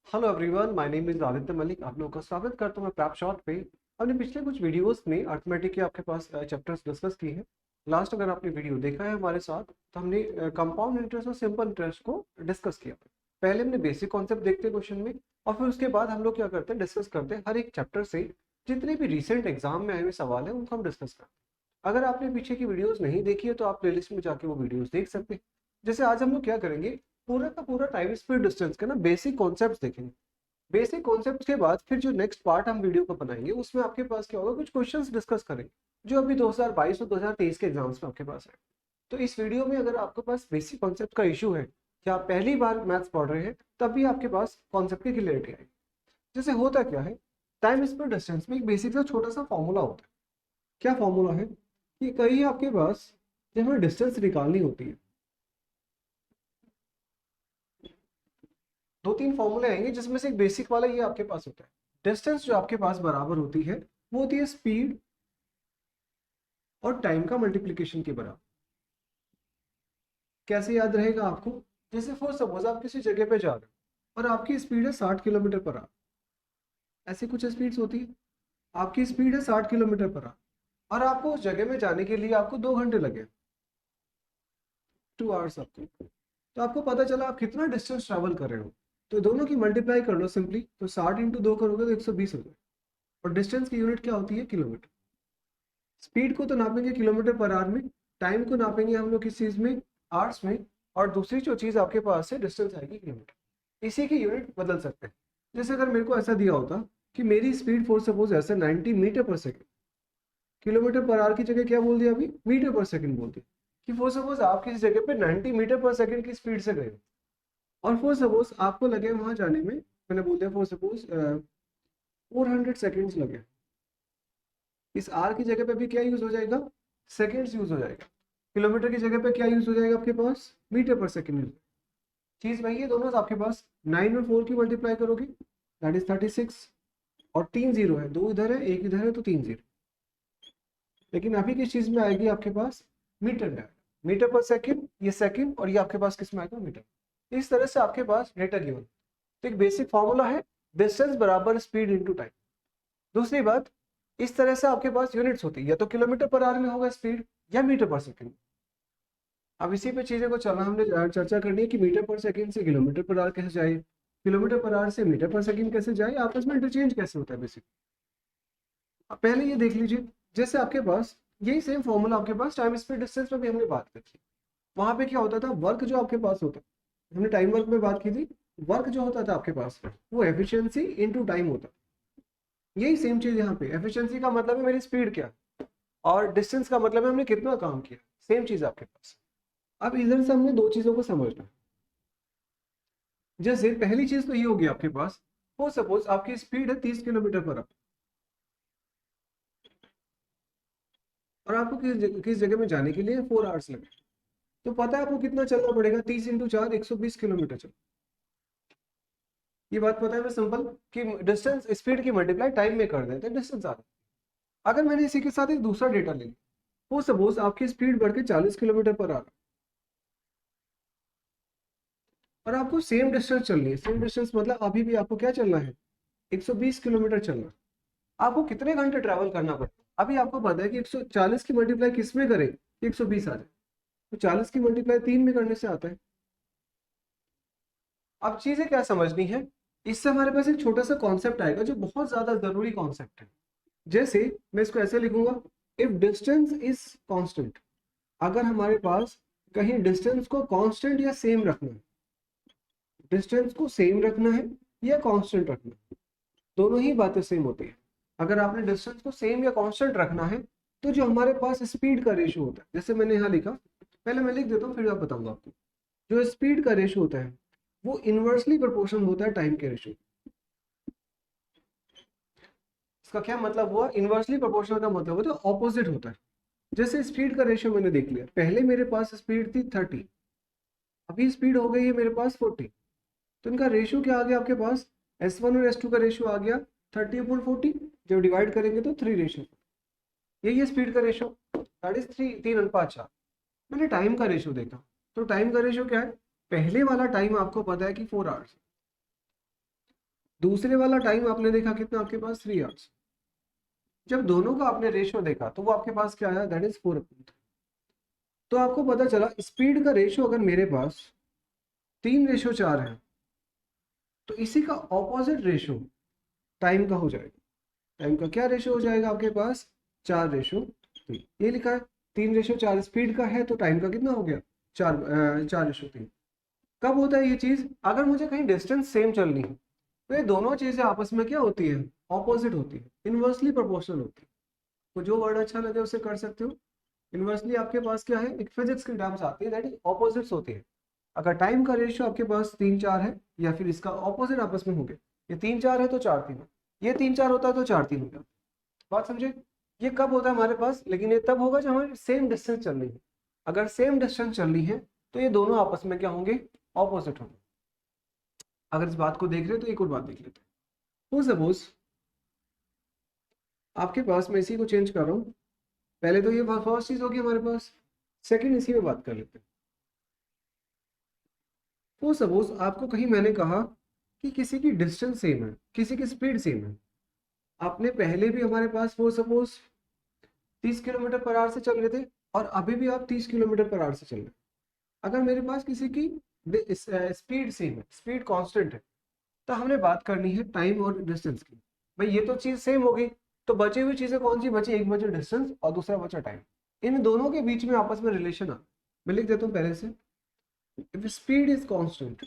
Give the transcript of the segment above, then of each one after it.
Hello everyone, my name is Aditya Malik. आप लोगों का स्वागत करता हूं मैं प्रैप शॉर्ट पे। हमने पिछले कुछ वीडियोस में अर्थमेटिक के आपके पास चैप्टर्स डिस्कस किए हैं। लास्ट अगर आपने वीडियो देखा है हमारे साथ तो हमने कंपाउंड इंटरेस्ट और सिंपल इंटरेस्ट को डिस्कस किया। पहले हमने बेसिक कॉन्सेप्ट देखते हैं क्वेश्चन में, और फिर उसके बाद हम लोग क्या करते हैं, डिस्कस करते हैं हर एक चैप्टर से जितने भी रिसेंट एग्जाम में आए हुए सवाल है उनको हम डिस्कस करते हैं। अगर आपने पीछे की वीडियोस नहीं देखी है तो आप प्लेलिस्ट में जाके वो वीडियोस देख सकते हैं। जैसे आज हम लोग क्या करेंगे, पूरा का पूरा टाइम स्पीड डिस्टेंस के ना बेसिक कॉन्सेप्ट्स देखेंगे। बेसिक कॉन्सेप्ट्स के बाद फिर जो नेक्स्ट पार्ट हम वीडियो को बनाएंगे उसमें आपके पास क्या होगा, कुछ क्वेश्चंस डिस्कस करेंगे जो अभी 2022 और 2023 के एग्जाम्स में आपके पास है। तो इस वीडियो में अगर आपके पास बेसिक कॉन्सेप्ट का इशू है कि आप पहली बार मैथ्स पढ़ रहे हैं, तब भी आपके पास कॉन्सेप्ट की क्लियरिटी आएगी। जैसे होता क्या है, टाइम स्पीड डिस्टेंस में एक बेसिक सा छोटा सा फॉर्मूला होता है। क्या फॉर्मूला है कि कहीं आपके पास जब हमें डिस्टेंस निकालनी होती है, दो तीन फॉर्मूले आएंगे जिसमें से एक बेसिक वाला ये आपके पास होता है। डिस्टेंस जो आपके पास बराबर होती है वो होती है स्पीड और टाइम का मल्टीप्लीकेशन के बराबर। कैसे याद रहेगा आपको, जैसे फॉर सपोज आप किसी जगह पे जा रहे हो और आपकी स्पीड है 60 किलोमीटर पर आवर। ऐसी कुछ स्पीड्स होती है, आपकी स्पीड है 60 किलोमीटर पर आवर और आपको उस जगह में जाने के लिए आपको 2 घंटे लगे, 2 आवर्स आपको। तो आपको पता चला आप कितना डिस्टेंस ट्रैवल कर रहे हो, तो दोनों की मल्टीप्लाई कर लो सिंपली। तो 60 × 2 करोगे तो 120 हो जाए। और डिस्टेंस की यूनिट क्या होती है, किलोमीटर। स्पीड को तो नापेंगे किलोमीटर पर आवर में, टाइम को नापेंगे हम लोग किस चीज में, आवर्स में। और दूसरी जो चीज आपके पास है डिस्टेंस आएगी किलोमीटर। इसी की यूनिट बदल सकते हैं। जैसे अगर मेरे को ऐसा दिया होता कि मेरी स्पीड फॉर सपोज ऐसे 90 मीटर पर सेकेंड, किलोमीटर पर आवर की जगह क्या बोल दिया अभी, मीटर पर सेकेंड बोल दिया। कि फॉर सपोज आप किसी जगह पे 90 मीटर पर सेकेंड की स्पीड से गए और फॉर सपोज आपको लगे वहां जाने में, मैंने बोल दिया फॉर सपोज 400 सेकेंड्स लगे। इस आर की जगह पे भी क्या यूज हो जाएगा, सेकेंड्स यूज हो जाएगा। किलोमीटर की जगह पे क्या यूज हो जाएगा आपके पास, मीटर पर सेकेंड यूज। चीज वही है, दोनों आपके पास 9 और 4 की मल्टीप्लाई करोगे दैट इज 36। और 3 जीरो है, दो इधर है एक इधर है तो 3 जीरो। लेकिन अभी किस चीज में आएगी आपके पास, मीटर में आएगा। मीटर पर सेकेंड, ये सेकेंड, और ये आपके पास किस में आएगा, मीटर। इस तरह से आपके पास डेटा गिवन। तो एक बेसिक फॉर्मूला है, डिस्टेंस बराबर स्पीड इंटू टाइम। दूसरी बात, इस तरह से आपके पास यूनिट्स होती है, या तो किलोमीटर पर आवर में होगा स्पीड या मीटर पर सेकंड। अब इसी पे चीजें को चलना, हमने चर्चा करनी है कि मीटर पर सेकंड से किलोमीटर पर आवर कैसे जाए, किलोमीटर पर आवर से मीटर पर सेकंड कैसे जाए, आपस में इंटरचेंज कैसे होता है बेसिक। अब पहले ये देख लीजिए, जैसे आपके पास यही सेम फॉर्मूला आपके पास टाइम स्पीड डिस्टेंस में भी हमने बात की थी। वहां पे क्या होता था, वर्क जो आपके पास होता, हमने टाइम वर्क में बात की थी। वर्क जो होता था आपके पास वो एफिशिएंसी इनटू टाइम होता। यही सेम चीज यहाँ पे, एफिशिएंसी का मतलब है मेरी स्पीड क्या, और डिस्टेंस का मतलब है हमने कितना काम किया। सेम चीज आपके पास। अब इधर से हमने दो चीजों को समझना। जैसे पहली चीज तो ये होगी आपके पास, वो सपोज आपकी स्पीड है 30 किलोमीटर पर आवर, और आपको किस जगह में जाने के लिए 4 आवर्स लगे। तो पता है आपको कितना चलना पड़ेगा, 30 × 4 120 किलोमीटर चल। ये बात पता है मैं सिंपल, कि डिस्टेंस स्पीड की मल्टीप्लाई टाइम में कर देते हैं, डिस्टेंस आता है। अगर मैंने इसी के साथ एक दूसरा डेटा ले लिया, वो सपोज आपकी स्पीड बढ़ के 40 किलोमीटर पर आवर, और आपको सेम डिस्टेंस चलनी है। सेम डिस्टेंस मतलब अभी भी आपको क्या चलना है, 120 किलोमीटर चलना। आपको कितने घंटे ट्रैवल करना पड़ेगा, अभी आपको पता है कि 140 की मल्टीप्लाई किस में करें, 120 आ जाए। तो 40 की मल्टीप्लाई 3 में करने से आता है। अब चीजें क्या समझनी है, इससे हमारे पास एक छोटा सा कॉन्सेप्ट आएगा जो बहुत ज्यादा जरूरी कॉन्सेप्ट है। जैसे मैं इसको ऐसे लिखूंगा, इफ डिस्टेंस इज कांस्टेंट। अगर हमारे पास कहीं डिस्टेंस को कांस्टेंट या सेम रखना है, डिस्टेंस को सेम रखना है या कांस्टेंट रखना है, दोनों ही बातें सेम होती है। अगर आपने डिस्टेंस को सेम या कांस्टेंट रखना है तो जो हमारे पास स्पीड का रेशियो होता है, जैसे मैंने यहाँ लिखा, पहले मैं लिख देता हूँ फिर आप बताऊंगा आपको। जो स्पीड का रेशियो होता है वो इनवर्सली प्रोपोर्शनल होता है टाइम के रेशियो। इसका क्या मतलब हुआ, इनवर्सली प्रोपोर्शनल का मतलब होता है ऑपोजिट होता है। जैसे स्पीड का रेशियो मैंने देख लिया, पहले मेरे पास स्पीड थी 30, अभी स्पीड हो गई है मेरे पास 40। तो इनका रेशियो क्या आ गया आपके पास, S1 और S2 का रेशियो आ गया 30/40। जब डिवाइड करेंगे तो 3 रेशियो। यही है स्पीड का रेशियो, दैट इज 3:4। मैंने टाइम का रेशियो देखा, तो टाइम का रेशियो क्या है, पहले वाला टाइम आपको पता है कि 4 आवर्स, दूसरे वाला टाइम आपने देखा कितना आपके पास 3 आवर्स। जब दोनों का आपने रेशियो देखा तो वो आपके पास क्या आया, दैट इज 4/3। तो आपको पता चला स्पीड का रेशियो अगर मेरे पास 3/4 है तो इसी का ऑपोजिट रेशियो टाइम का हो जाएगा। टाइम का क्या रेशियो हो जाएगा आपके पास, 4/3। ये लिखा है 3/4 स्पीड का है तो टाइम का कितना हो गया, 4/3। कब होता है ये चीज, अगर मुझे कहीं डिस्टेंस सेम चलनी है तो ये दोनों चीजें आपस में क्या होती है, ऑपोजिट होती है, इनवर्सली प्रोपोर्शनल होती है। तो जो वर्ड अच्छा लगे उसे कर सकते हो। इनवर्सली आपके पास क्या है, एक फिजिक्स की टर्म्स आती है, दैट इज ऑपोजिट्स होती है। अगर टाइम का रेशियो आपके पास 3/4 है या फिर इसका ऑपोजिट आपस में हो गया, ये 3/4 है तो 4/3 है, ये 3/4 होता है तो 4/3 हो गया। बात समझे। ये कब होता है हमारे पास, लेकिन ये तब होगा जब हमारी सेम डिस्टेंस चल रही है। अगर सेम डिस्टेंस चल रही है तो ये दोनों आपस में क्या होंगे, ऑपोजिट होंगे। अगर इस बात को देख रहे हो तो एक और बात देख लेते हैं। सपोज आपके पास, मैं इसी को चेंज कर रहा हूँ। पहले तो ये फर्स्ट चीज होगी हमारे पास, सेकंड इसी में बात कर लेते हैं। तो सपोज आपको कहीं मैंने कहा कि किसी की डिस्टेंस सेम है, किसी की स्पीड सेम है। आपने पहले भी हमारे पास वो सपोज 30 किलोमीटर पर आवर से चल रहे थे और अभी भी आप 30 किलोमीटर पर आवर से चल रहे हैं। अगर मेरे पास किसी की स्पीड सेम है, स्पीड कांस्टेंट है, तो हमने बात करनी है टाइम और डिस्टेंस की। भाई ये तो चीज सेम हो गई, तो बची हुई चीजें कौन सी बची, एक बचा डिस्टेंस और दूसरा बचा टाइम। इन दोनों के बीच में आपस में रिलेशन आ, मैं लिख देता हूँ पहले से। If speed is constant,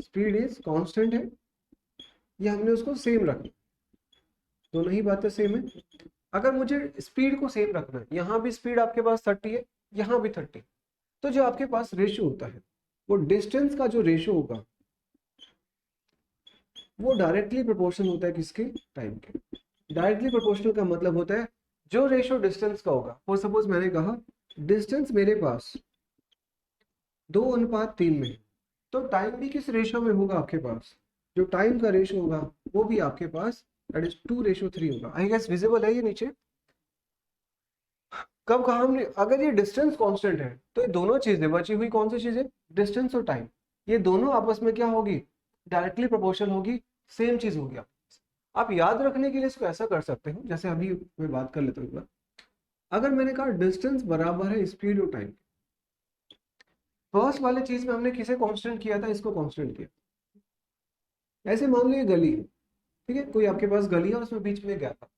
speed is constant है, ये हमने उसको सेम रखना, दोनों ही बातें सेम है। अगर मुझे स्पीड को सेम रखना है, यहाँ भी स्पीड आपके पास 30 है, यहाँ भी 30, तो जो आपके पास रेशियो होता है वो डिस्टेंस का जो रेशियो होगा वो डायरेक्टली प्रोपोर्शनल होता है किसके, टाइम के। डायरेक्टली प्रोपोर्शनल का मतलब होता है जो रेशियो डिस्टेंस का होगा। फॉर सपोज मैंने कहा डिस्टेंस मेरे पास 2:3 में है, तो टाइम भी किस रेशियो में होगा आपके पास, जो टाइम का रेशियो होगा वो भी आपके पास दैट इज 2/3 होगा। आई गेस विजिबल है ये नीचे। कब कहा हमने, अगर ये डिस्टेंस कांस्टेंट है तो ये दोनों चीजें बची हुई, कौन सी चीजें, डिस्टेंस और टाइम, ये दोनों आपस में क्या होगी, डायरेक्टली प्रोपोर्शनल होगी, सेम चीज होगी। आप याद रखने के लिए इसको ऐसा कर सकते हो, जैसे अभी मैं बात कर लेता हूँ एक बार। अगर मैंने कहा डिस्टेंस बराबर है स्पीड और टाइम, फर्स्ट वाले चीज में हमने किसे कांस्टेंट किया था, इसको कांस्टेंट किया। ऐसे मान लो ये गली है, ठीक है, कोई आपके पास गली है और उसमें बीच में गैप है।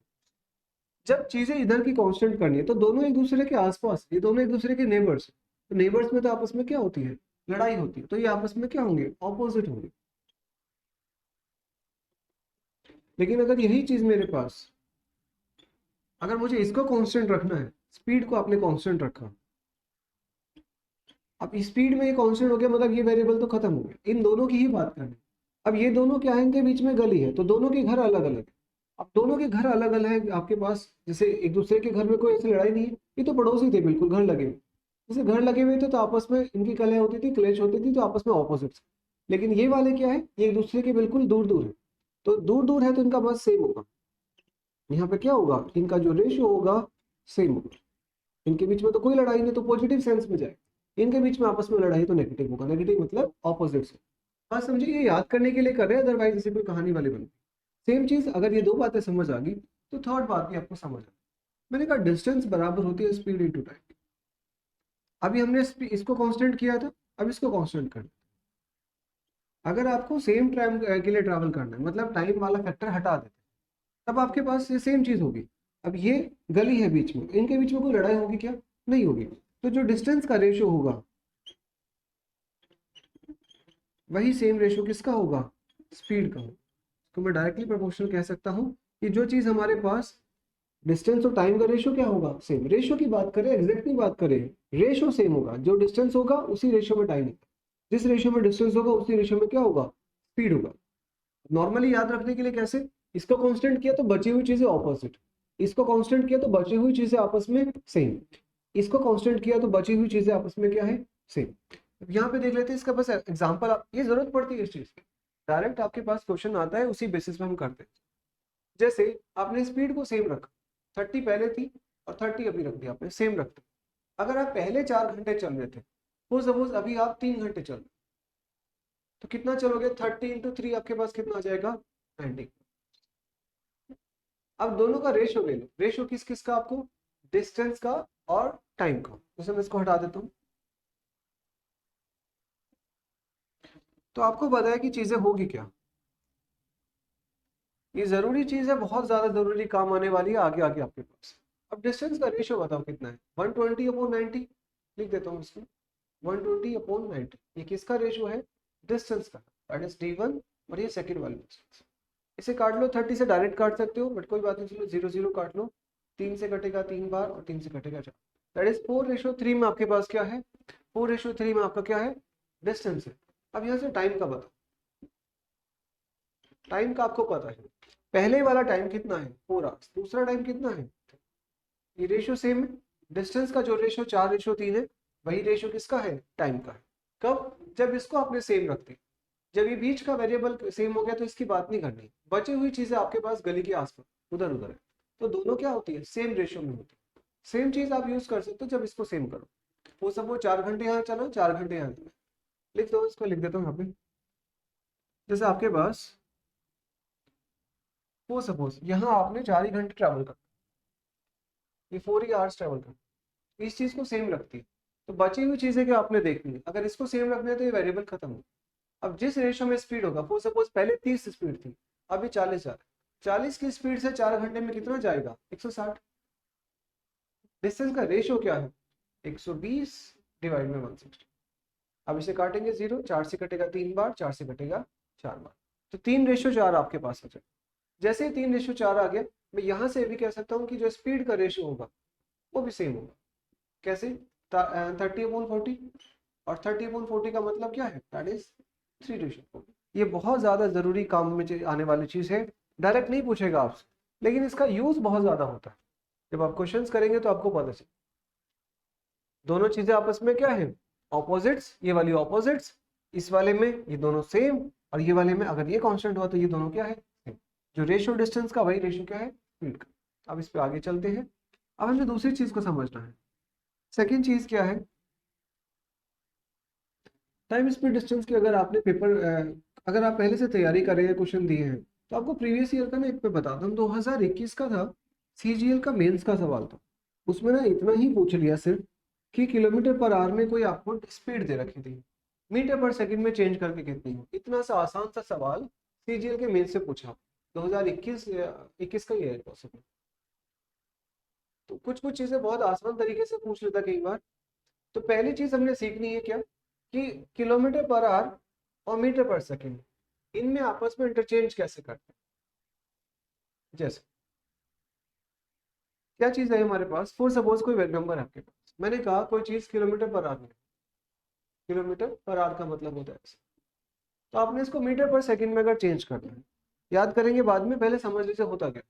जब चीजें इधर की कांस्टेंट करनी है तो दोनों एक दूसरे के आसपास, ये दोनों एक दूसरे के नेबर्स, तो नेबर्स में तो आपस में क्या होती है, लड़ाई होती है, तो ये आपस में क्या होंगे, ऑपोजिट होंगे। लेकिन अगर यही चीज मेरे पास, अगर मुझे इसको कांस्टेंट रखना है, स्पीड को आपने कांस्टेंट रखा, अब स्पीड में ये कांस्टेंट हो गया, मतलब ये वेरिएबल तो खत्म हो गया, इन दोनों की ही बात करनी। अब ये दोनों क्या है, इनके बीच में गली है तो दोनों के घर अलग अलग है। अब दोनों के घर अलग अलग है आपके पास, जैसे एक दूसरे के घर में कोई ऐसी लड़ाई नहीं है, ये तो पड़ोसी थे बिल्कुल, घर लगे हुए। जैसे घर लगे हुए थे तो आपस में इनकी कलह होती थी, क्लेश होती थी, तो आपस में ऑपोजिट्स। लेकिन ये वाले क्या है, ये एक दूसरे के बिल्कुल दूर दूर है, तो दूर दूर है तो इनका बस सेम होगा। यहाँ पे क्या होगा, इनका जो रेशियो होगा सेम होगा। इनके बीच में तो कोई लड़ाई नहीं, तो पॉजिटिव सेंस में जाए। इनके बीच में आपस में लड़ाई तो नेगेटिव होगा, नेगेटिव मतलब ऑपोजिट से। बात समझिए, ये याद करने के लिए कर रहे हैं, अदरवाइज इसे कोई कहानी वाली बनी। सेम चीज, अगर ये दो बातें समझ आ गई तो थर्ड बात भी आपको समझ आ गई। मैंने कहा डिस्टेंस बराबर होती है स्पीड इनटू टाइम। अभी हमने इसको कांस्टेंट किया था, अब इसको कांस्टेंट करना। अगर आपको सेम टाइम के लिए ट्रैवल करना है, मतलब टाइम वाला फैक्टर हटा देते, तब आपके पास ये सेम चीज होगी। अब ये गली है बीच में, इनके बीच में कोई लड़ाई होगी क्या, नहीं होगी। तो जो डिस्टेंस का रेशियो होगा वही सेम रेशियो किसका होगा, स्पीड का। तो मैं डायरेक्टली प्रोपोर्शनल कह सकता हूँ कि जो चीज हमारे पास डिस्टेंस और टाइम का रेशियो क्या होगा, सेम। रेशियो की बात करें, एग्जैक्टली बात करें, रेशियो सेम होगा। जो डिस्टेंस होगा उसी रेशियो में टाइम होगा, जिस रेशियो में डिस्टेंस होगा उसी रेशियो में क्या होगा, स्पीड होगा। नॉर्मली याद रखने के लिए कैसे, इसको कांस्टेंट किया तो बची हुई चीजें ऑपोजिट, इसको कांस्टेंट किया तो बची हुई चीजें आपस में सेम, इसको कांस्टेंट किया तो बची हुई चीजें आपस में क्या है, सेम। यहाँ पे देख लेते हैं इसका बस एग्जांपल, ये जरूरत पड़ती है इस चीज की, डायरेक्ट आपके पास क्वेश्चन आता है उसी बेसिस पे हम करते हैं। जैसे आपने स्पीड को सेम रखा, 30 पहले थी और 30 अभी रख दिया आपने, सेम रखते। अगर आप पहले 4 घंटे चल रहे थे, वो सपोज अभी आप 3 घंटे चल रहे, तो कितना चलोगे, 30 × 3 आपके पास कितना आ जाएगा, 90। अब दोनों का रेशो ले लो, रेशो किस किस का, आपको डिस्टेंस का और टाइम का। जैसे मैं इसको हटा देता हूँ, तो आपको पता है कि चीजें होगी क्या। ये जरूरी चीज है, बहुत ज्यादा जरूरी काम आने वाली है आगे आगे आपके पास। अब डिस्टेंस का रेशियो बताओ कितना है, 120/90। लिख देता हूँ इसमें 120/90। ये किसका रेशियो है, डिस्टेंस का, दैट इज d1। और ये सेकंड वाली डिस्टेंस, इसे काट लो, 30 से डायरेक्ट काट सकते हो, बट कोई बात नहीं, चलो 0 0 काट लो। 3 से कटेगा 3 बार और 3 से कटेगा 4, दैट इज 4:3 में आपके पास क्या है, 4:3 में आपका क्या है, डिस्टेंस है। अब यहाँ से टाइम का बताओ, टाइम का आपको पता है, पहले वाला टाइम कितना है 4 आवर्स, दूसरा टाइम कितना है, ये रेशियो सेम है। डिस्टेंस का जो रेशियो 4:3 है, वही रेशियो किसका है, टाइम का है। कब, जब इसको आपने सेम रखते, जब ये बीच का वेरिएबल सेम हो गया तो इसकी बात नहीं करनी, बची हुई चीजें आपके पास गली के आसपास उधर उधर है, तो दोनों क्या होती है, सेम रेशियो में होती है। सेम चीज आप यूज कर सकते हो जब इसको सेम करो। वो सब वो 4 घंटे यहाँ चला, 4 घंटे यहाँ चला, लिख दो, इसको लिख देता हूँ यहाँ पे। जैसे आपके पास वो सपोज यहाँ आपने 4 ही घंटे ट्रैवल कर, ये 4 ही आवर्स ट्रैवल कर, इस चीज को सेम रखती है। तो बची हुई चीजें क्या आपने देखनी है, अगर इसको सेम रखना है तो ये वेरिएबल खत्म हो। अब जिस रेशियो में स्पीड होगा, फॉर सपोज पहले 30 स्पीड थी, अभी 40 जा रहा है, 40 की स्पीड से 4 घंटे में कितना जाएगा, 160। डिस्टेंस का रेशियो क्या है, 120/160। अब इसे काटेंगे 0, 4 से कटेगा 3 बार, 4 से कटेगा 4 बार, तो 3:4 आपके पास हो जाए। जैसे ही 3:4 आ गया, मैं यहाँ से भी कह सकता हूँ कि जो स्पीड का रेशियो होगा वो भी सेम होगा। कैसे, 30/40, और 30/40 का मतलब क्या है, दैट इज 3:4। ये बहुत ज्यादा जरूरी काम में आने वाली चीज है, डायरेक्ट नहीं पूछेगा आपसे, लेकिन इसका यूज बहुत ज्यादा होता है। जब आप क्वेश्चंस करेंगे तो आपको पता चले, दोनों चीजें आपस में क्या है, ऑपोजिट्स, ये वाली ऑपोजिट्स, इस वाले में ये दोनों सेम, और ये वाले में अगर ये कांस्टेंट हुआ तो ये दोनों क्या है, सेम। जो रेशियो डिस्टेंस का, वही रेशियो क्या है, स्पीड का। अब इस पे आगे चलते हैं। अब हमें दूसरी चीज को समझना है। सेकेंड चीज क्या है, टाइम स्पीड डिस्टेंस की। अगर आपने पेपर अगर आप पहले से तैयारी कर रहे हैं, क्वेश्चन दिए हैं, तो आपको प्रीवियस ईयर का ना एक पे बताता हूँ, 2021 का था, सीजीएल का मेंस का सवाल था। उसमें ना इतना ही पूछ लिया सिर्फ कि किलोमीटर पर आवर में कोई आपको स्पीड दे रखी थी, मीटर पर सेकंड में चेंज करके कितनी हो। इतना सा आसान सा सवाल सीजीएल के मेंस से पूछा, 2021 का ही है पॉसिबल। तो कुछ कुछ चीजें बहुत आसान तरीके से पूछ लेता कई बार। तो पहली चीज हमने सीखनी है क्या, कि किलोमीटर पर आवर और मीटर पर सेकंड, इनमें आपस में इंटरचेंज कैसे करते हैं। जैसे क्या चीज है हमारे पास, फॉर सपोज कोई नंबर है आपके पास, मैंने कहा कोई चीज किलोमीटर पर आवर में, किलोमीटर पर आवर का मतलब होता है ऐसे। तो आपने इसको मीटर पर सेकंड में अगर चेंज करना है, याद करेंगे बाद में, पहले समझ लीजिए होता क्या।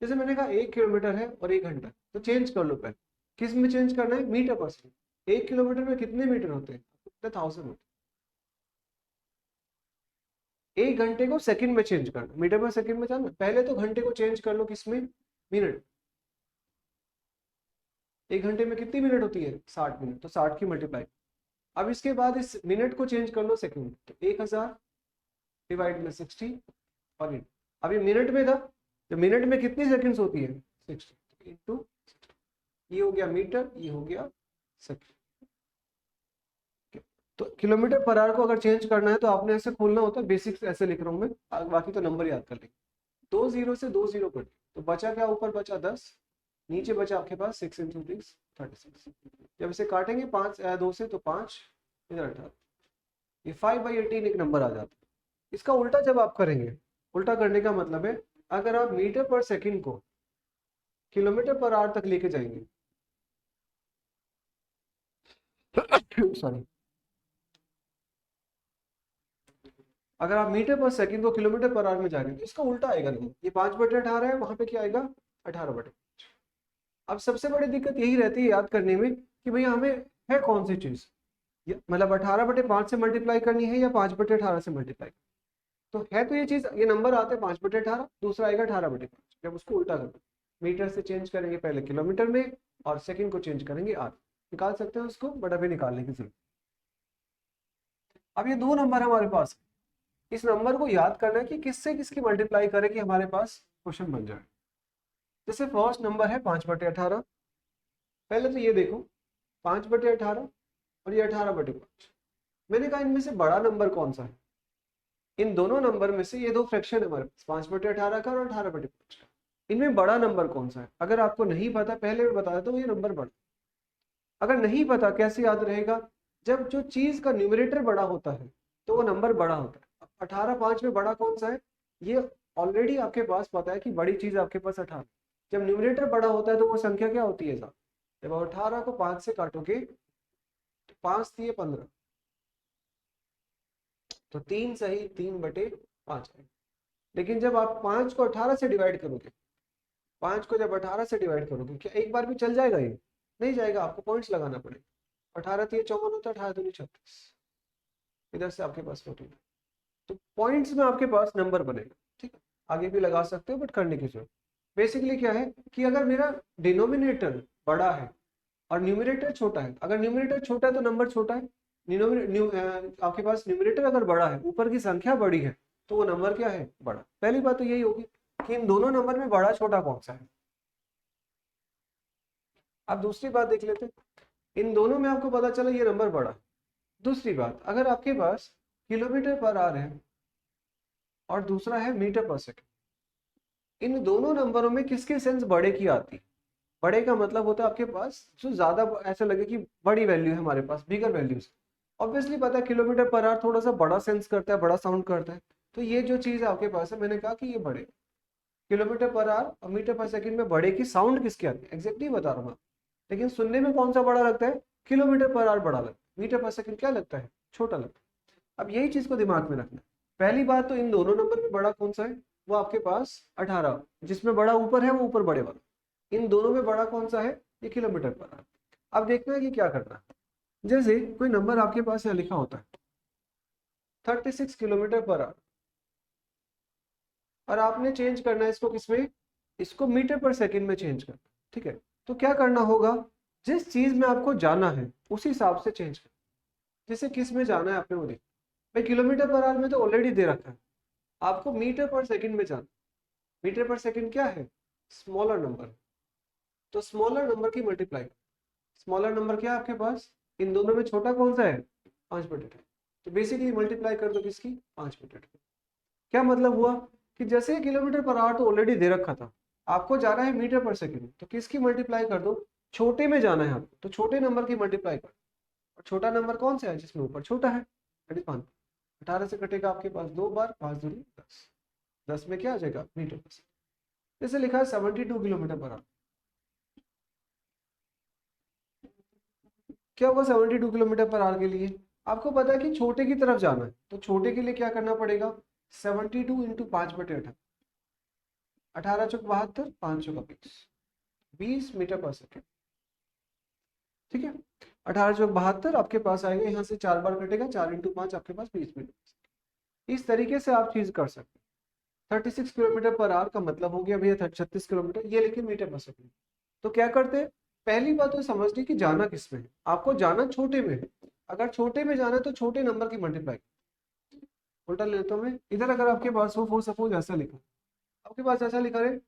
जैसे मैंने कहा 1 किलोमीटर है और 1 घंटा, तो चेंज कर लो पहले, किस में चेंज करना है, मीटर पर सेकंड। 1 किलोमीटर में कितने मीटर होते हैं, कितने 1000 होते हैं। 1 घंटे को सेकंड में चेंज करना, मीटर पर सेकंड में जाना, पहले तो घंटे को चेंज कर लो किसमें, मिनट। 1 घंटे में कितनी मिनट होती है, 60 मिनट, तो 60 की मल्टीप्लाई। अब इसके बाद इस मिनट को चेंज कर लो सेकंड में, तो 1000/60 और इंटू, अब ये मिनट में था, तो मिनट में कितनी सेकंड्स होती है, 60 इंटू, ये हो गया मीटर, ये हो गया सेकंड। तो किलोमीटर पर आवर को अगर चेंज करना है तो आपने ऐसे खोलना होता है, बेसिक्स ऐसे लिख रहा हूँ मैं, बाकी तो नंबर याद कर लेंगे। 2 0 से 2 0 कट, तो बचा क्या, ऊपर बचा 10, नीचे बचा आपके पास 6 × 6 36। जब इसे काटेंगे 2 से तो 5, इधर 18, ये 5/18 एक नंबर आ जाता है। इसका उल्टा जब आप करेंगे, उल्टा करने का मतलब है, अगर आप मीटर पर सेकंड को किलोमीटर पर आवर तक लेके जाएंगे सॉरी, अगर आप मीटर पर सेकंड को किलोमीटर पर आवर में जाएंगे तो इसका उल्टा आएगा नहीं, ये 5/18 है, वहां पे क्या आएगा, 18/। अब सबसे बड़ी दिक्कत यही रहती है याद करने में कि भैया हमें है कौन सी चीज, मतलब 18/5 से मल्टीप्लाई करनी है या 5/18 से मल्टीप्लाई। तो है तो ये चीज, ये नंबर आते हैं 5/18, दूसरा आएगा 18/5। जब उसको उल्टा करना, मीटर से चेंज करेंगे पहले किलोमीटर में, और सेकंड को चेंज करेंगे आर, निकाल सकते हैं उसको, बट अभी निकालने की जरूरत। अब ये 2 नंबर हमारे पास, इस नंबर को याद करना है कि किससे किसकी मल्टीप्लाई करें कि हमारे पास क्वेश्चन बन जाए। जैसे फर्स्ट नंबर है 5/18। पहले तो ये देखो 5/18 और ये 18/5। मैंने कहा इनमें से बड़ा नंबर कौन सा है? इन दोनों नंबर में से ये दो फ्रैक्शन है हमारे पास, 5/18 का और 18/5 का। इनमें बड़ा नंबर कौन सा है? अगर आपको नहीं पता, पहले मैं बता देता हूँ, ये नंबर बड़ा। अगर नहीं पता कैसे याद रहेगा? जब जो चीज का न्यूमरेटर बड़ा होता है तो वो नंबर बड़ा होता है। 18/5 में बड़ा कौन सा है? ये ऑलरेडी आपके पास पता है कि बड़ी चीज आपके पास 18। जब न्यूमरेटर बड़ा होता है तो वो संख्या क्या होती है साहब? जब 18 को 5 से काटोगे तो 5×3 = 15, तो 3 सही 3/5 है। लेकिन जब आप 5 को 18 से डिवाइड करोगे, 5 को जब 18 से डिवाइड करोगे, क्या एक बार भी चल जाएगा? ये नहीं जाएगा, आपको पॉइंट्स लगाना पड़ेगा। 18×3 = 54 होता है, 18×2 = 36। इधर से आपके पास 14 है। तो पॉइंट्स में आपके पास नंबर बनेगा। ठीक है, आगे भी लगा सकते हो बट करने की जरूरत। बेसिकली क्या है कि अगर मेरा डिनोमिनेटर बड़ा है और न्यूमरेटर छोटा है, अगर न्यूमरेटर छोटा है तो नंबर छोटा है। आपके पास न्यूमरेटर अगर बड़ा है, ऊपर की संख्या बड़ी है, तो वो नंबर क्या है? बड़ा। पहली बात तो यही होगी कि इन दोनों नंबर में बड़ा छोटा कौन सा है। अब दूसरी बात देख लेते हैं। इन दोनों में आपको पता चला ये नंबर बड़ा है। दूसरी बात, अगर आपके पास किलोमीटर पर आवर है और दूसरा है मीटर पर सेकेंड, इन दोनों नंबरों में किसकी सेंस बड़े की आती है? बड़े का मतलब होता है आपके पास जो ज्यादा ऐसा लगे कि बड़ी वैल्यू है हमारे पास, बिगर वैल्यूज। ऑब्वियसली पता है किलोमीटर पर आवर थोड़ा सा बड़ा सेंस करता है, बड़ा साउंड करता है। तो ये जो चीज आपके पास है, मैंने कहा कि ये बड़े। किलोमीटर पर आवर और मीटर पर सेकंड में बड़े की साउंड किसकी आती है एग्जैक्टली बता रहा हूँ मैं। लेकिन सुनने में कौन सा बड़ा लगता है? किलोमीटर पर आवर बड़ा लगता है। मीटर पर सेकंड क्या लगता है? छोटा लगता है। अब यही चीज को दिमाग में रखना है। पहली बात तो इन दोनों नंबर में बड़ा कौन सा है? वो आपके पास 18, जिसमें बड़ा ऊपर है वो ऊपर बड़े वाला। इन दोनों में बड़ा कौन सा है? ये किलोमीटर पर आवर। अब देखना है कि क्या करना है। जैसे कोई नंबर आपके पास यहाँ लिखा होता है 36 किलोमीटर पर आवर, और आपने चेंज करना है इसको किसमें? इसको मीटर पर सेकंड में चेंज करना। ठीक है, तो क्या करना होगा? जिस चीज में आपको जाना है उस हिसाब से चेंज करना। जैसे किस में जाना है आपने वो देख भाई। किलोमीटर पर आवर में तो ऑलरेडी दे रखा है, आपको मीटर पर सेकंड में जाना। मीटर पर सेकंड क्या है? Smaller number. तो स्मॉलर नंबर की मल्टीप्लाई। स्मॉलर नंबर क्या है आपके पास? इन दोनों में छोटा कौन सा है? 5/8। तो बेसिकली मल्टीप्लाई कर दो किसकी? 5/8। क्या मतलब हुआ कि जैसे किलोमीटर पर आवर तो ऑलरेडी दे रखा था, आपको जाना है मीटर पर सेकंड, तो किसकी मल्टीप्लाई कर दो? छोटे में जाना है आपको, तो छोटे नंबर की मल्टीप्लाई कर। और छोटा नंबर कौन सा है? जिसमें ऊपर छोटा है, 5। 18 से कटेगा आपके पास 2 बार, 5×2 = 10। 10 में क्या आ जाएगा? मीटर पर सेकंड। जैसे लिखा है 72 किलोमीटर पर आवर। क्या होगा 72 किलोमीटर पर आवर के लिए? आपको पता है कि छोटे की तरफ जाना है, तो छोटे के लिए क्या करना पड़ेगा? 72 × 5/18। 18×4 = 72, 5×20, 20 मीटर पर सेकेंड। ठीक है, 18×72 आपके पास आएगा, यहाँ से 4 बार कटेगा, 4×5 आपके पास 20 मीटर। इस तरीके से आप चीज कर सकते हैं। 36 किलोमीटर पर आवर का मतलब हो गया भैया 36 किलोमीटर, ये लेकिन मीटर पर सेकेंड। तो क्या करते हैं? पहली बात तो समझनी कि जाना किस में है। आपको जाना छोटे में है। अगर छोटे में जाना है तो छोटे नंबर की मल्टीप्लाई। उल्टा ले लेता हूं मैं, इधर अगर आपके पास हो सपोज ऐसा लिखा, आपके पास ऐसा लिखा है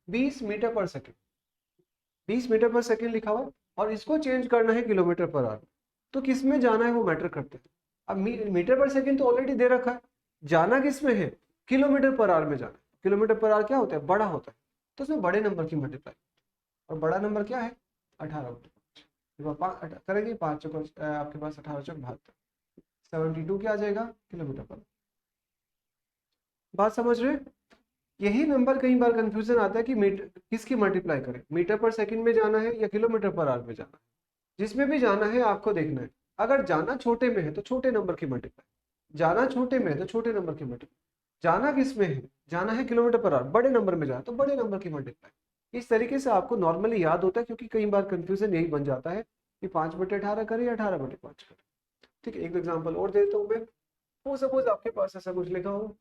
20 मीटर पर सेकेंड। 20 मीटर पर सेकेंड लिखा हुआ, और इसको चेंज करना है किलोमीटर पर आवर। तो किस में जाना है वो मैटर करते हैं। अब मीटर पर सेकेंड तो ऑलरेडी दे रखा है, जाना किस में है? किलोमीटर पर आवर में जाना। किलोमीटर पर आवर क्या होता है? बड़ा होता है। तो उसमें बड़े नंबर की मल्टीप्लाई, और बड़ा नंबर क्या है? 18। करेंगे 5 आपके पास 18×72, 72 क्या आ जाएगा? किलोमीटर पर। बात समझ रहे? यही नंबर कई बार कंफ्यूजन आता है कि मीटर किसकी मल्टीप्लाई करें, मीटर पर सेकंड में जाना है या किलोमीटर पर आवर में जाना है। जिसमें भी जाना है आपको देखना है। अगर जाना छोटे में है तो छोटे नंबर की मल्टीप्लाई, जाना छोटे में है तो छोटे नंबर की मल्टीप्लाई। जाना किस में है? जाना है किलोमीटर पर आवर, बड़े नंबर में जाना तो बड़े नंबर की मल्टीप्लाई। इस तरीके से आपको नॉर्मली याद होता है, क्योंकि कई बार कंफ्यूजन यही बन जाता है कि 5/18 करें या 18/5 करें। ठीक है, एक एग्जाम्पल और देता हूँ मैं। वो सपोज आपके पास ऐसा कुछ लिखा हो,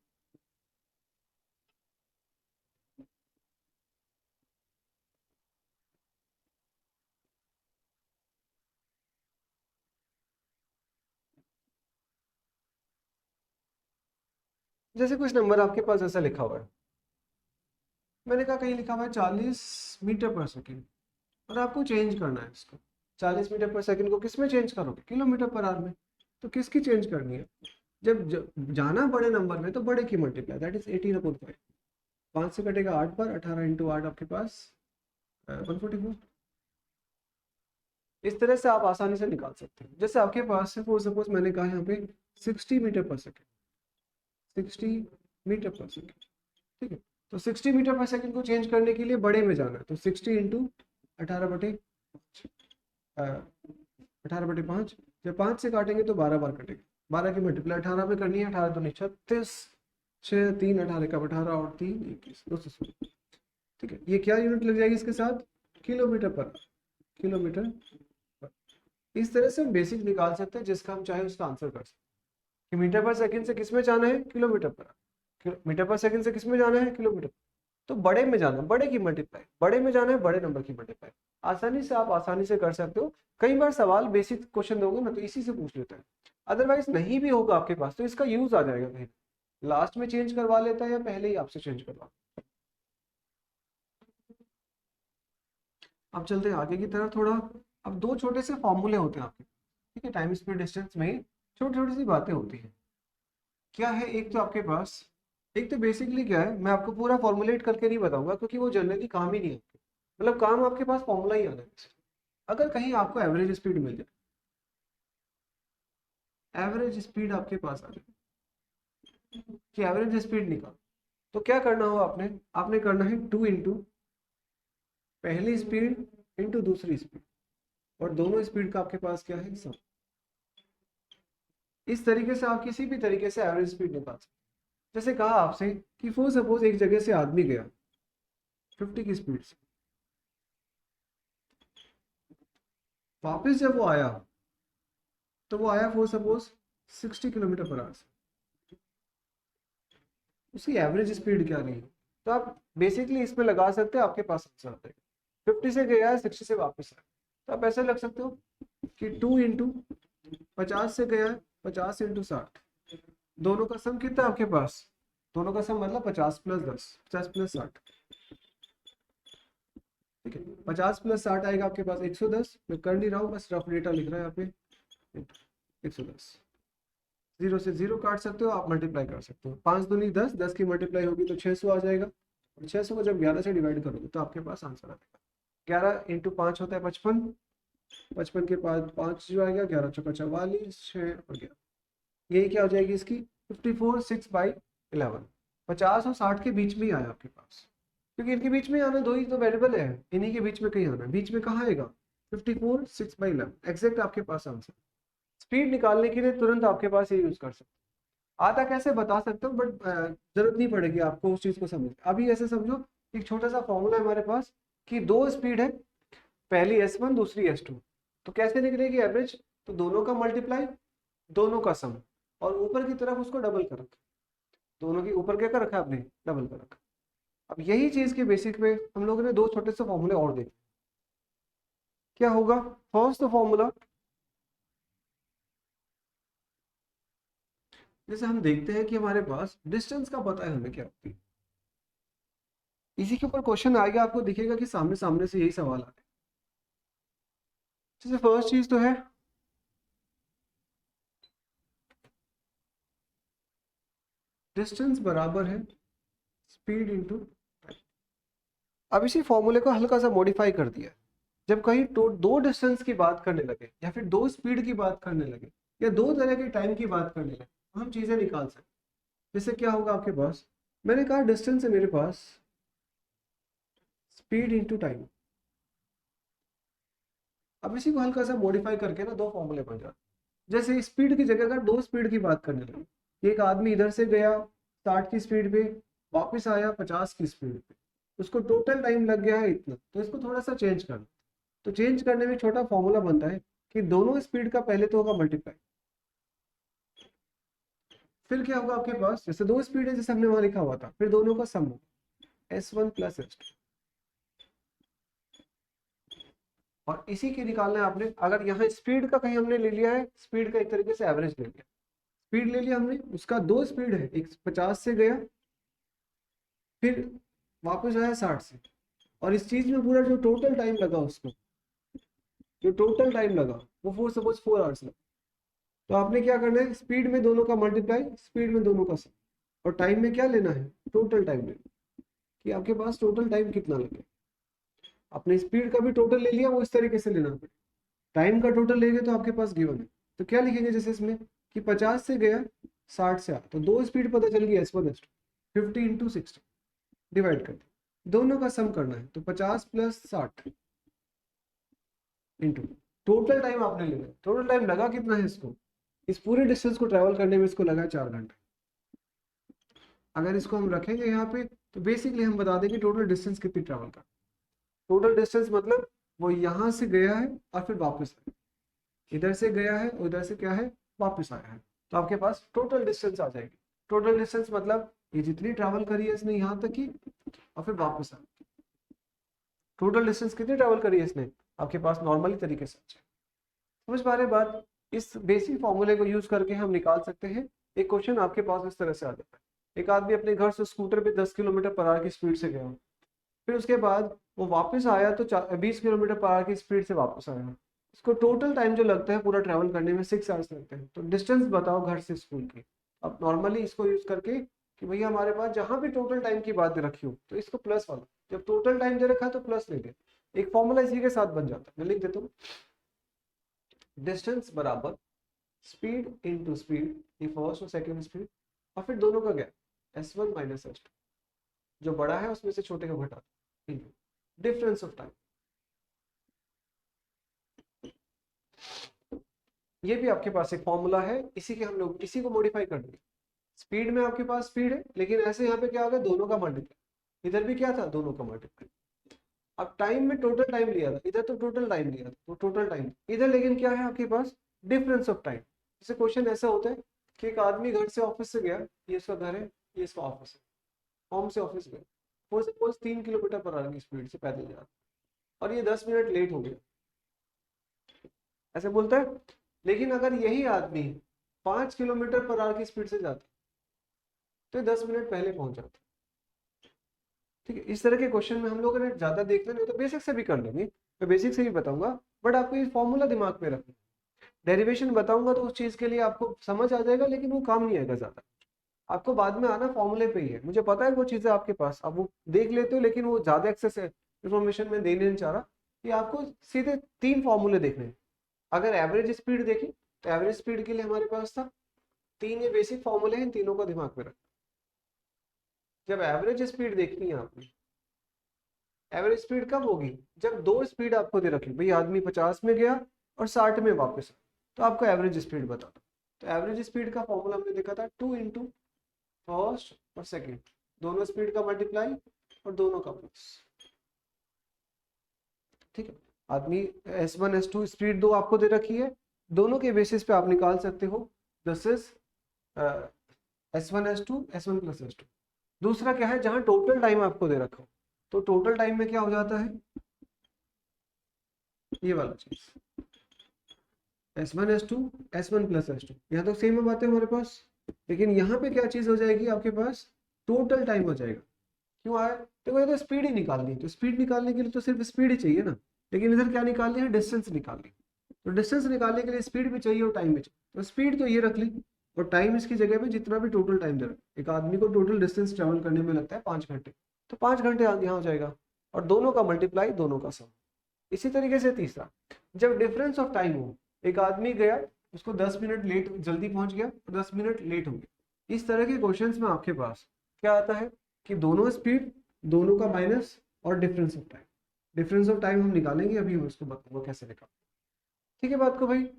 जैसे कुछ नंबर आपके पास ऐसा लिखा हुआ है, मैंने कहा कहीं लिखा हुआ है 40 मीटर पर सेकेंड, और आपको चेंज करना है इसको। 40 मीटर पर सेकेंड को किस में चेंज करोगे? किलोमीटर पर आवर में। तो किसकी चेंज करनी है? जब जाना बड़े नंबर में तो बड़े की मल्टीप्लाई, दैट इज 18/5। 5 से कटेगा 8 बार, 18 इंटू 8 आपके पास 144। इस तरह से आप आसानी से निकाल सकते हैं। जैसे आपके पास से फॉर सपोज मैंने कहा यहाँ पे 60 मीटर पर सेकेंड, 60 मीटर पर सेकेंड, ठीक है। तो 60 मीटर पर सेकेंड को चेंज करने के लिए बड़े में जाना है, तो 60 इंटू 18/5। जब 5 से काटेंगे तो 12 बार कटेगा, 12 की मल्टीप्लाई 18 में करनी है। 18 दूनी 36, 6 3 18 का 18 और 3 21, 216, ठीक है। ये क्या यूनिट लग जाएगी इसके साथ? किलोमीटर पर, किलोमीटर पर। इस तरह से हम बेसिक निकाल सकते हैं, जिसका हम चाहे उसका आंसर कर सकते हैं कि मीटर पर सेकंड से किस में जाना है? किलोमीटर पर। मीटर पर सेकंड से किस में जाना है? किलोमीटर। तो बड़े में जाना, बड़े की मल्टीप्लाई, बड़े में जाना है बड़े नंबर की मल्टीप्लाई। आसानी से आप आसानी से कर सकते हो। कई बार सवाल बेसिक क्वेश्चन दोगे ना तो इसी से पूछ लेता है, अदरवाइज नहीं भी होगा आपके पास तो इसका यूज आ जाएगा कहीं, लास्ट में चेंज करवा लेता है या पहले ही आपसे चेंज करवा। अब चलते हैं आगे की तरफ थोड़ा। अब दो छोटे से फॉर्मूले होते हैं आपके, ठीक है। टाइम स्पीड डिस्टेंस में छोटी छोटी सी बातें होती हैं। क्या है? एक तो आपके पास, एक तो बेसिकली क्या है, मैं आपको पूरा फॉर्मुलेट करके नहीं बताऊंगा क्योंकि वो जनरली काम ही नहीं है। मतलब काम आपके पास फॉर्मूला ही आना है। अगर कहीं आपको एवरेज स्पीड मिल जाए, एवरेज स्पीड आपके पास आ जाए कि एवरेज स्पीड निकाल, तो क्या करना हो आपने? आपने करना है 2 इंटू पहली स्पीड इंटू दूसरी स्पीड, और दोनों स्पीड का आपके पास क्या है? सम। इस तरीके से आप किसी भी तरीके से एवरेज स्पीड निकाल सकते हैं। जैसे कहा आपसे कि फॉर सपोज एक जगह से आदमी गया 50 की स्पीड से, वापस जब वो आया तो वो आया for suppose 60 kilometre per hour से, उसकी एवरेज स्पीड क्या रही? तो आप बेसिकली इसमें लगा सकते हो, आपके पास आंसर आ जाएगा। 50 से गया है, 60 से वापस आया, तो आप ऐसे लग सकते हो कि 2 इंटू 50 से गया है, 50 इंटू 60, दोनों का सम कितना है आपके पास? दोनों का सम मतलब 50 प्लस 10, 50 प्लस 60, ठीक है। 50 प्लस 60 आएगा आपके पास 110। मैं कर नहीं रहा हूँ, बस रफ डेटा लिख रहा है यहाँ पे। 110, जीरो से जीरो काट सकते हो, आप मल्टीप्लाई कर सकते हो। 5 दूनी 10, 10 की मल्टीप्लाई होगी तो 600 आ जाएगा। 600 को जब 11 से डिवाइड करोगे तो आपके पास आंसर आ जाएगा। 11 इंटू 5 होता है 55, 55 के बाद 5 जो आएगा, 11 चौका 44, 6 और 11, यही क्या हो जाएगी इसकी? 54 6/11। 50 और 60 के बीच में ही आया आपके पास, क्योंकि इनके बीच में आना, दो ही तो वेरिएबल है, इन्हीं के बीच में कहीं आना है। बीच में कहाँ आएगा? 54 6/11, एग्जैक्ट आपके पास आंसर। स्पीड निकालने के लिए तुरंत आपके पास ये यूज कर सकते हो। आता कैसे बता सकते हो, बट जरूरत नहीं पड़ेगी आपको उस चीज को समझ। अभी ऐसे समझो, एक छोटा सा फॉर्मूला है हमारे पास कि दो स्पीड है, पहली S1 दूसरी S2, तो कैसे निकलेगी एवरेज? तो दोनों का मल्टीप्लाई, दोनों का सम, और ऊपर की तरफ उसको डबल कर रखा। दोनों की ऊपर क्या कर रखा है आपने? डबल कर रखा। अब यही चीज के बेसिक पे हम लोगों ने दो छोटे से फॉर्मूले और देखे। क्या होगा? फर्स्ट फॉर्मूला, जैसे हम देखते हैं कि हमारे पास डिस्टेंस का पता है हमें क्या होती है, इसी के ऊपर क्वेश्चन आएगा, आपको दिखेगा कि सामने सामने से यही सवाल आ रहा है। जैसे फर्स्ट चीज तो है डिस्टेंस बराबर है स्पीड इंटू टाइम। अब इसी फॉर्मूले को हल्का सा मॉडिफाई कर दिया। जब कहीं दो डिस्टेंस की बात करने लगे, या फिर दो स्पीड की बात करने लगे, या दो तरह के टाइम की बात करने लगे, तो हम चीजें निकाल सकते। जैसे क्या होगा आपके पास? मैंने कहा डिस्टेंस है मेरे पास, स्पीड इंटू टाइम। अब इसी को हल्का सा मॉडिफाई करके ना दो फॉर्मूले बन जाते। जैसे स्पीड की जगह अगर दो स्पीड की बात करने लगे, एक आदमी इधर से गया 60 की स्पीड पे, वापस आया 50 की स्पीड पे, उसको टोटल टाइम लग गया है इतना, तो इसको थोड़ा सा चेंज करना। तो चेंज करने में छोटा फॉर्मूला बनता है कि दोनों स्पीड का पहले तो होगा मल्टीप्लाई, फिर क्या होगा आपके पास? जैसे दो स्पीड है जैसे हमने वहां लिखा हुआ था, फिर दोनों का सम होगा S1 प्लस S2। और इसी के निकालना है आपने। अगर यहाँ स्पीड का कहीं हमने ले लिया है, स्पीड का एक तरीके से एवरेज ले लिया, स्पीड ले लिया हमने, उसका दो स्पीड है, एक 50 से गया फिर वापस आया 60 से, और इस चीज में पूरा जो टोटल टाइम लगा उसको, जो टोटल टाइम लगा वो सपोज 4 आवर्स लगा, तो आपने क्या करना है, स्पीड में दोनों का मल्टीप्लाई, स्पीड में दोनों का सम, और टाइम में क्या लेना है, टोटल टाइम लेना, कि आपके पास टोटल टाइम कितना लगे। अपने स्पीड का भी टोटल ले लिया, वो इस तरीके से लेना पड़ेगा, टाइम का टोटल लेंगे तो आपके पास गिवन है। तो क्या लिखेंगे, जैसे इसमें कि 50 से गया 60 से आया, तो दो स्पीड पता चल गई, S1 S2, 50 इंटू 60 डिवाइड कर दिया, दोनों का सम करना है, तो 50 प्लस 60 इंटू टोटल टाइम आपने लेना है। टोटल टाइम लगा कितना है इसको, इस पूरे डिस्टेंस को ट्रेवल करने में इसको लगा 4 घंटे। अगर इसको हम रखेंगे यहाँ पे तो बेसिकली हम बता देंगे टोटल डिस्टेंस कितनी ट्रेवल कर, टोटल डिस्टेंस मतलब वो यहाँ से गया है और फिर वापस आया, इधर से गया है उधर से क्या है वापस आया है, तो आपके पास टोटल डिस्टेंस आ जाएगी। टोटल डिस्टेंस मतलब ये जितनी ट्रैवल करी है इसने यहाँ तक की और फिर वापस आया, टोटल डिस्टेंस कितनी ट्रैवल करी है इसने, आपके पास नॉर्मली तरीके से समझ पा रहे बात। इस बेसिक फॉर्मूले को यूज करके हम निकाल सकते हैं। एक क्वेश्चन आपके पास इस तरह से आ जाता है, एक आदमी अपने घर से स्कूटर पे 10 किलोमीटर पर आवर की स्पीड से गया, फिर उसके बाद वो वापस आया तो 20 किलोमीटर पर आवर की स्पीड से वापस आया, इसको टोटल टाइम जो लगता है पूरा ट्रैवल करने में 6 आवर्स लगते हैं। तो डिस्टेंस बताओ घर से स्कूल की। अब नॉर्मली इसको यूज करके कि भैया हमारे पास जहां भी टोटल टाइम की बात रखी हो तो इसको प्लस वाला, जब टोटल टाइम दे रखा है तो प्लस ले ले, एक फॉर्मूला इसी के साथ बन जाता है, मैं लिख देता हूँ, डिस्टेंस बराबर स्पीड इंटू स्पीड, ये फर्स्ट और सेकंड स्पीड, और फिर दोनों का गैप S1 माइनस S2, जो बड़ा है उसमें से छोटे को घटा इंटू डिफरेंस ऑफ टाइम। ये भी आपके पास एक फॉर्मूला है, इसी के हम लोग इसी को मॉडिफाई कर देंगे। स्पीड में आपके पास स्पीड है, लेकिन ऐसे यहाँ पे क्या होगा, दोनों का मल्टीप्लाई, इधर भी क्या था दोनों का मल्टीप्लाई। अब टाइम में टोटल टाइम लिया था, इधर तो टोटल टाइम लिया था तो टोटल टाइम, इधर लेकिन क्या है आपके पास डिफरेंस ऑफ टाइम। जैसे क्वेश्चन ऐसा होता है कि एक आदमी घर से ऑफिस से गया, ये इसका घर है ये इसका ऑफिस है, होम से ऑफिस गया, वो सपोज 3 किलोमीटर पर आवर की स्पीड से पैदल जा रहा, और ये 10 मिनट लेट हो गया, ऐसे बोलता है। लेकिन अगर यही आदमी 5 किलोमीटर पर आवर की स्पीड से जाता तो 10 मिनट पहले पहुंच जाता। ठीक है, इस तरह के क्वेश्चन में हम लोग अगर ज्यादा देख लेंगे तो बेसिक से भी कर लेंगे, मैं बेसिक से भी बताऊंगा, बट आपको ये फॉर्मूला दिमाग में रखना। डेरिवेशन बताऊंगा तो उस चीज के लिए आपको समझ आ जाएगा, लेकिन वो काम नहीं आएगा ज्यादा, आपको बाद में आना फॉर्मूले पे ही है। मुझे पता है वो चीजें आपके पास आप वो देख लेते हो, लेकिन वो ज्यादा एक्सेस है इन्फॉर्मेशन में देने नहीं चाह रहा, कि आपको सीधे 3 फॉर्मूले देखने हैं। अगर एवरेज स्पीड देखें तो एवरेज स्पीड के लिए हमारे पास था 3 ये बेसिक फॉर्मूले हैं, तीनों को दिमाग में रख। जब एवरेज स्पीड देखनी है आपने, एवरेज स्पीड कब होगी, जब दो स्पीड आपको दे रखी, भाई आदमी 50 में गया और 60 में वापस, तो आपको एवरेज स्पीड बता दो। तो एवरेज स्पीड का फॉर्मूला हमने देखा था 2 इंटू फर्स्ट और सेकंड, दोनों स्पीड का मल्टीप्लाई और दोनों का प्लस। ठीक है, आदमी S1 S2 स्पीड दो आपको दे रखी है, दोनों के बेसिस पे आप निकाल सकते हो this is S1 S2 S1 plus S2। दूसरा क्या है, जहां टोटल टाइम आपको दे रखा हो, तो टोटल टाइम में क्या हो जाता है, ये वाला चीज S1 S2 S1 plus S2, यहाँ तो सेम बात है हमारे पास, लेकिन यहाँ पे क्या चीज हो जाएगी आपके पास, टोटल टाइम हो जाएगा। क्यों आया, देखो ये तो स्पीड ही निकालनी है, तो स्पीड निकालने के लिए तो सिर्फ स्पीड ही चाहिए ना, लेकिन इधर क्या निकालनी है, डिस्टेंस निकालनी, तो डिस्टेंस निकालने के लिए स्पीड भी चाहिए और टाइम भी चाहिए, तो स्पीड तो ये रख ली, और टाइम इसकी जगह पे जितना भी टोटल टाइम दे रहा है, एक आदमी को टोटल डिस्टेंस ट्रेवल करने में लगता है 5 घंटे, तो 5 घंटे यहाँ हो जाएगा, और दोनों का मल्टीप्लाई दोनों का सम। इसी तरीके से तीसरा, जब डिफरेंस ऑफ टाइम हो, एक आदमी गया उसको 10 मिनट लेट जल्दी पहुंच गया और 10 मिनट लेट हो गया, इस तरह के क्वेश्चंस में आपके पास क्या आता है कि दोनों स्पीड, दोनों का माइनस और difference of time. Difference of time हम निकालेंगे, अभी मैं उसको बताऊंगा कैसे निकाल। ठीक है बात को भाई,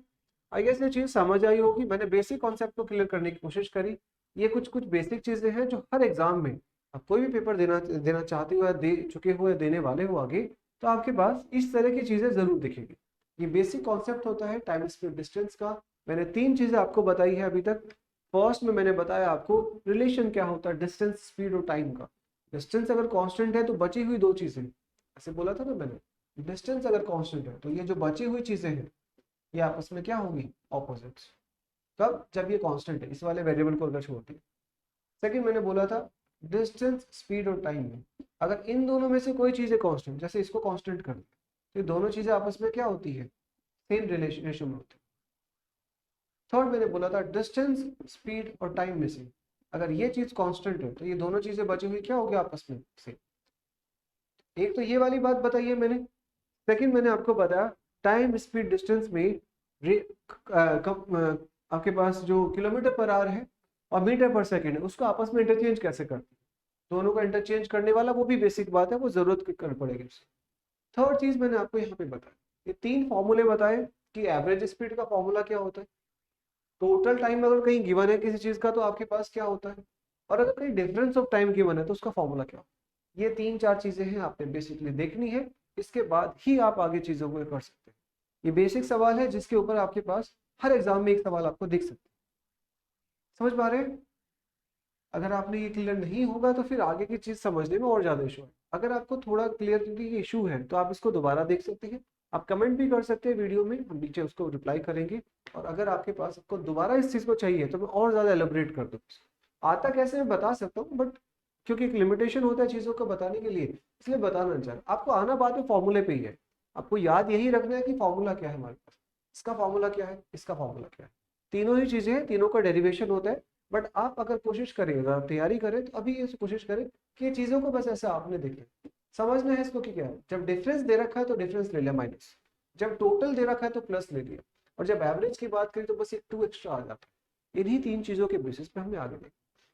आई गेस ये चीज समझ आई होगी, मैंने बेसिक कॉन्सेप्ट को क्लियर करने की कोशिश करी। ये कुछ कुछ बेसिक चीजें हैं जो हर एग्जाम में आप कोई भी पेपर देना देना चाहते हो या दे चुके हो या देने वाले हो आगे, तो आपके पास इस तरह की चीजें जरूर दिखेगी। ये बेसिक कॉन्सेप्ट होता है टाइम स्पीड डिस्टेंस का। मैंने 3 चीजें आपको बताई है अभी तक। फर्स्ट में मैंने बताया आपको रिलेशन क्या होता है डिस्टेंस, स्पीड और टाइम का। डिस्टेंस अगर कांस्टेंट है तो बची हुई 2 चीजें, ऐसे बोला था ना मैंने, डिस्टेंस अगर कांस्टेंट है तो ये जो बची हुई चीजें हैं ये आपस में क्या होगी, ऑपोजिट्स। कब? जब ये कांस्टेंट है, इस वाले वेरिएबल को अगर छोड़ दिया। सेकंड मैंने बोला था डिस्टेंस, स्पीड और टाइम में अगर इन दोनों में से कोई चीज़ है कांस्टेंट, जैसे इसको कांस्टेंट कर दिया, तो ये दोनों चीज़ें आपस में क्या होती है? सेम रिलेशन में होती है। थर्ड मैंने बोला था डिस्टेंस, स्पीड और टाइम में से अगर ये चीज़ कांस्टेंट है तो ये दोनों चीज़ें बची हुई क्या होगी आपस में से? एक तो ये वाली बात बताई है मैंने। सेकंड मैंने आपको बताया टाइम, स्पीड, डिस्टेंस में आपके पास जो किलोमीटर पर आवर है और मीटर पर सेकंड है उसको आपस में इंटरचेंज कैसे करते हैं, दोनों को इंटरचेंज करने वाला वो भी बेसिक बात है, वो जरूरत कर पड़ेगी उससे। थर्ड चीज मैंने आपको यहाँ पे बताया, ये तीन फॉर्मूले बताए कि एवरेज स्पीड का फॉर्मूला क्या होता है, टोटल टाइम अगर कहीं गिवन है किसी चीज का तो आपके पास क्या होता है, और अगर कहीं डिफरेंस ऑफ टाइम गिवन है तो उसका फॉर्मूला क्या होता है। ये तीन चार चीजें हैं आपने बेसिकली देखनी है, इसके बाद ही आप आगे चीजों को कर सकते हैं। ये बेसिक सवाल है जिसके ऊपर आपके पास हर एग्जाम में एक सवाल आपको दिख सकता है। समझ पा रहे हैं? अगर आपने ये क्लियर नहीं होगा तो फिर आगे की चीज समझने में और ज्यादा इशू है। अगर आपको थोड़ा क्लियर क्योंकि इशू है तो आप इसको दोबारा देख सकते हैं, आप कमेंट भी कर सकते हैं वीडियो में, हम नीचे उसको रिप्लाई करेंगे। और अगर आपके पास आपको दोबारा इस चीज को चाहिए तो मैं और ज्यादा एलोबरेट कर दूँ। आता कैसे मैं बता सकता हूँ, बट क्योंकि एक लिमिटेशन होता है चीजों को बताने के लिए, इसलिए बताना चाह रहा। आपको आना बाद में फॉर्मूले पे ही है, आपको याद यही रखना है कि फॉर्मूला क्या है हमारे पास, इसका फॉर्मूला क्या है, इसका फॉर्मूला क्या है। तीनों ही चीजें हैं, तीनों का डेरिवेशन होता है। बट आप अगर कोशिश करें, अगर तैयारी करें तो अभी ये कोशिश करें कि ये चीजों को बस ऐसे आपने देखे समझना है इसको कि क्या है। जब डिफरेंस दे रखा है तो डिफरेंस ले लिया माइनस, जब टोटल दे रखा है तो प्लस ले लिया, और जब एवरेज की बात करें तो बस एक 2 एक्स्ट्रा आ जाता है। इन्हीं तीन चीजों के बेसिस पे हमें आगे देखें।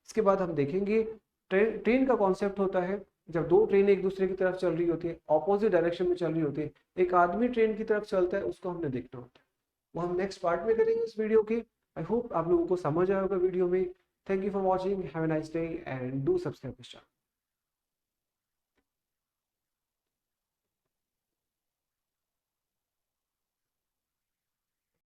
इसके बाद हम देखेंगे ट्रेन का कॉन्सेप्ट होता है जब दो ट्रेन एक दूसरे की तरफ चल रही होती है, ऑपोजिट डायरेक्शन में चल रही होती है, एक आदमी ट्रेन की तरफ चलता है, उसको हमने देखना होता है। वो हम नेक्स्ट पार्ट में करेंगे इस वीडियो के। आई होप आप लोगों को समझ आया होगा वीडियो में। Thank you for watching, have a nice day and do subscribe this channel.